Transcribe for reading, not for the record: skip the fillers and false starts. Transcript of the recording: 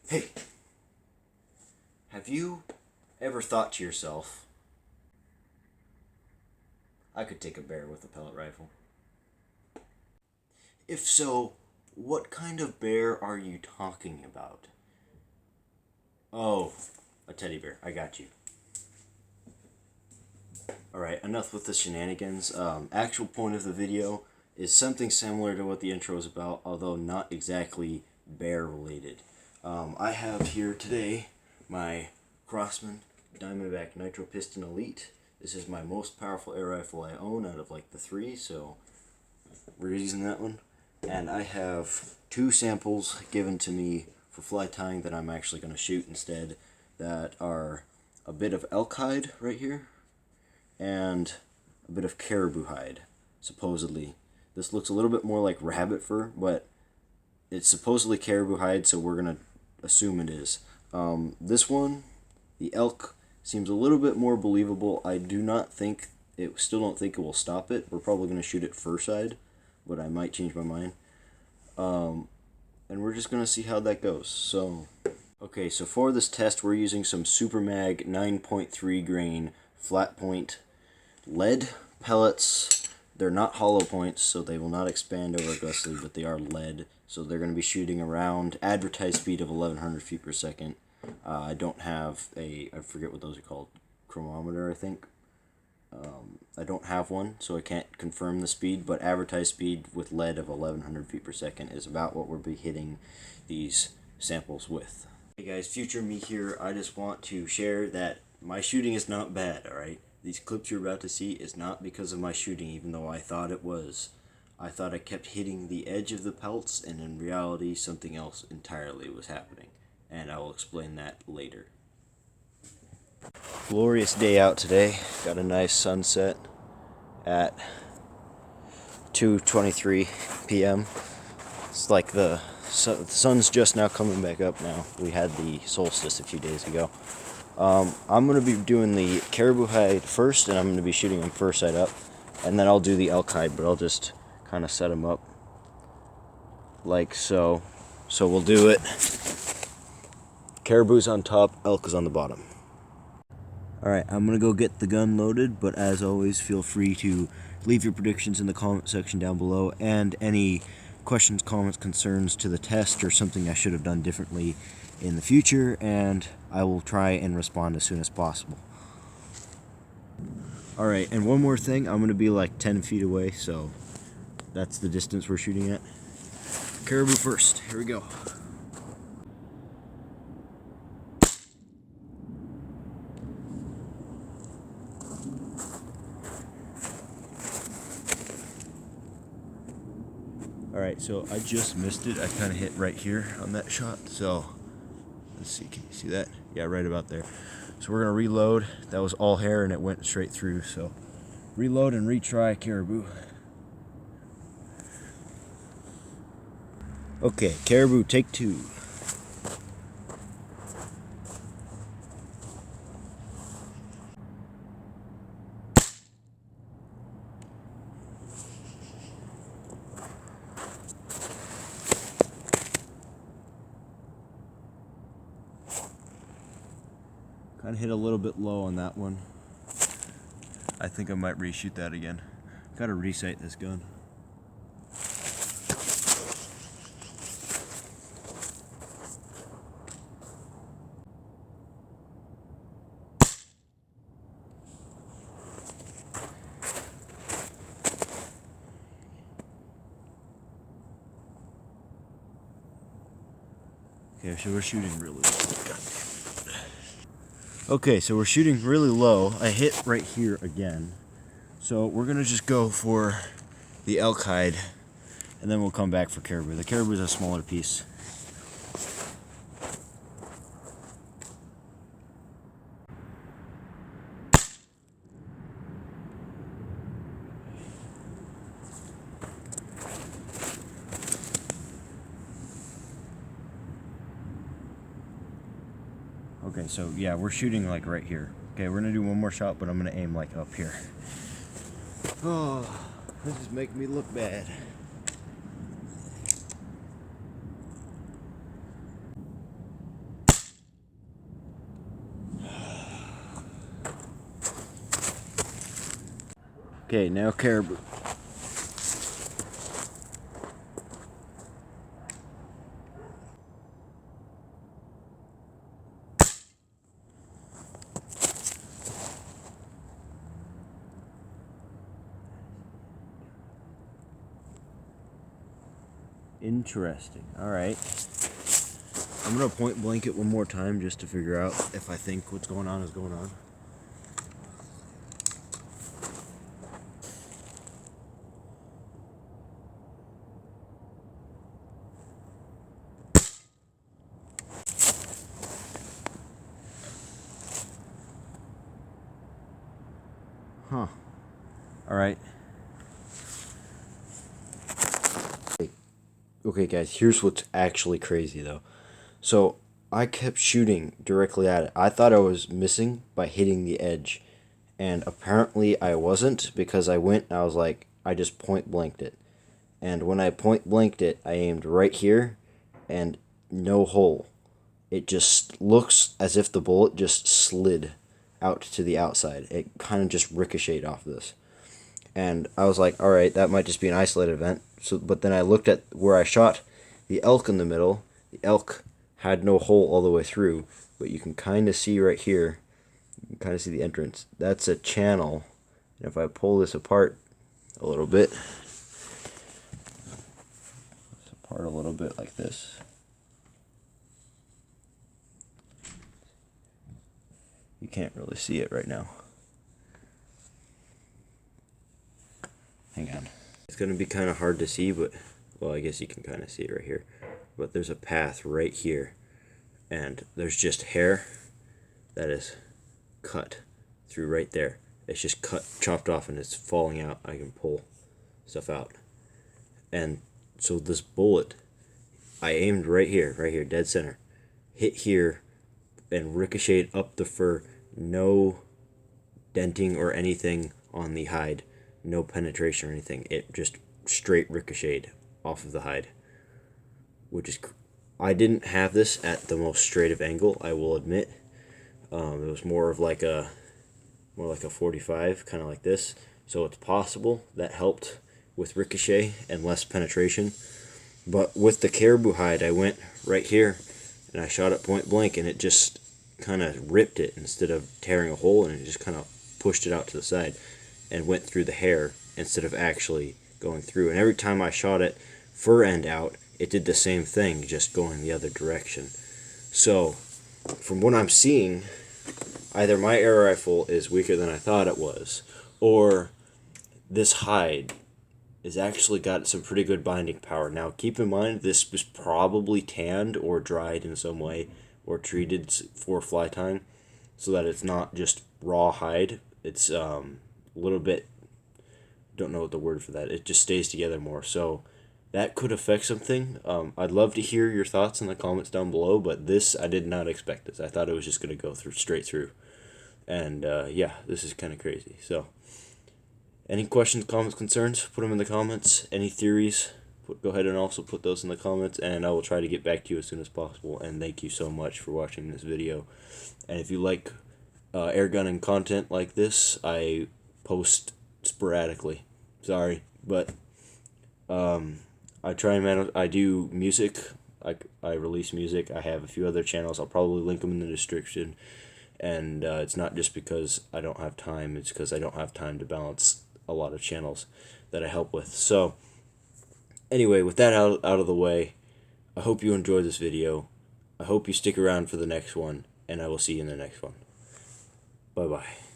Hey, have you ever thought to yourself, I could take a bear with a pellet rifle? If so, what kind of bear are you talking about? Oh, a teddy bear. I got you. Alright, enough with the shenanigans. Actual point of the video is something similar to what the intro is about, although not exactly bear related. I have here today my Crosman Diamondback Nitro Piston Elite. This is my most powerful air rifle I own out of like the three, so we're using that one. And I have two samples given to me for fly tying that I'm actually going to shoot instead, that are a bit of elk hide right here and a bit of caribou hide, supposedly. This looks a little bit more like rabbit fur, but it's supposedly caribou hide, so we're going to assume it is. This one, the elk, seems a little bit more believable. I do not think, still don't think it will stop it. We're probably going to shoot it fur side, but I might change my mind. And we're just going to see how that goes. So, okay, so for this test, we're using some Super Mag 9.3 grain flat point lead pellets. They're not hollow points, so they will not expand over aggressively, but they are lead. So they're going to be shooting around advertised speed of 1100 feet per second. I don't have I forget what those are called, chronometer, I think. I don't have one, so I can't confirm the speed, but advertised speed with lead of 1100 feet per second is about what we'll be hitting these samples with. Hey guys, future me here. I just want to share that my shooting is not bad, alright? These clips you're about to see is not because of my shooting, even though I thought it was. I thought I kept hitting the edge of the pelts, and in reality something else entirely was happening. And I will explain that later. Glorious day out today. Got a nice sunset at 2:23 p.m. It's like the sun's just now coming back up now. We had the solstice a few days ago. I'm going to be doing the caribou hide first, and I'm going to be shooting them fur side up. And then I'll do the elk hide, but I'll just kind of set them up like so. So we'll do it. Caribou's on top, elk is on the bottom. Alright, I'm going to go get the gun loaded, but as always, feel free to leave your predictions in the comment section down below, and any questions, comments, concerns to the test, or something I should have done differently in the future, and I will try and respond as soon as possible. Alright, and one more thing, I'm going to be like 10 feet away, so that's the distance we're shooting at. Caribou first, here we go. Alright, so I just missed it. I kind of hit right here on that shot. So, let's see. Can you see that? Yeah, right about there. So we're going to reload. That was all hair and it went straight through. So, reload and retry caribou. Okay, caribou, take two. Kind of hit a little bit low on that one. I think I might reshoot that again. Gotta resight this gun. Okay, so we're shooting really low. Okay, so we're shooting really low. I hit right here again. So we're gonna just go for the elk hide, and then we'll come back for caribou. The caribou is a smaller piece. Okay, so yeah, we're shooting like right here. Okay, we're gonna do one more shot, but I'm gonna aim like up here. Oh, this is making me look bad. Okay, now Caribou. Interesting. Alright. I'm going to point blank it one more time just to figure out if I think what's going on is going on. Huh. Alright. Okay guys, here's what's actually crazy though. So, I kept shooting directly at it. I thought I was missing by hitting the edge. And apparently I wasn't, because I went and I was like, I just point blanked it. And when I point blanked it, I aimed right here and no hole. It just looks as if the bullet just slid out to the outside. It kind of just ricocheted off this. And I was like, alright, that might just be an isolated event. So, but then I looked at where I shot the elk in the middle. The elk had no hole all the way through, but you can kind of see right here, you can kind of see the entrance. That's a channel. And if I pull this apart a little bit, like this. You can't really see it right now. Hang on. It's going to be kind of hard to see, but, well, I guess you can kind of see it right here. But there's a path right here, and there's just hair that is cut through right there. It's just chopped off, and it's falling out. I can pull stuff out. And so this bullet, I aimed right here, dead center, hit here, and ricocheted up the fur. No denting or anything on the hide. No penetration or anything. It just straight ricocheted off of the hide. Which is, I didn't have this at the most straight of angle, I will admit. It was more like a 45, kind of like this. So it's possible that helped with ricochet and less penetration. But with the caribou hide, I went right here and I shot it point blank, and it just kind of ripped it instead of tearing a hole, and it just kind of pushed it out to the side and went through the hair instead of actually going through. And every time I shot it fur end out, it did the same thing, just going the other direction. So from what I'm seeing, either my air rifle is weaker than I thought it was, or this hide has actually got some pretty good binding power. Now keep in mind, this was probably tanned or dried in some way or treated for fly tying, so that it's not just raw hide. It's a little bit, don't know what the word for that, it just stays together more. So that could affect something. I'd love to hear your thoughts in the comments down below, but this, I did not expect this. I thought it was just going to go through straight through. And yeah, this is kind of crazy. So any questions, comments, concerns, put them in the comments. Any theories, go ahead and also put those in the comments, and I will try to get back to you as soon as possible. And thank you so much for watching this video. And if you like air gunning content like this, I post sporadically. Sorry, but I try and manage. I do music. I release music. I have a few other channels. I'll probably link them in the description. And it's not just because I don't have time. It's because I don't have time to balance a lot of channels that I help with. So anyway, with that out of the way, I hope you enjoyed this video. I hope you stick around for the next one, and I will see you in the next one. Bye-bye.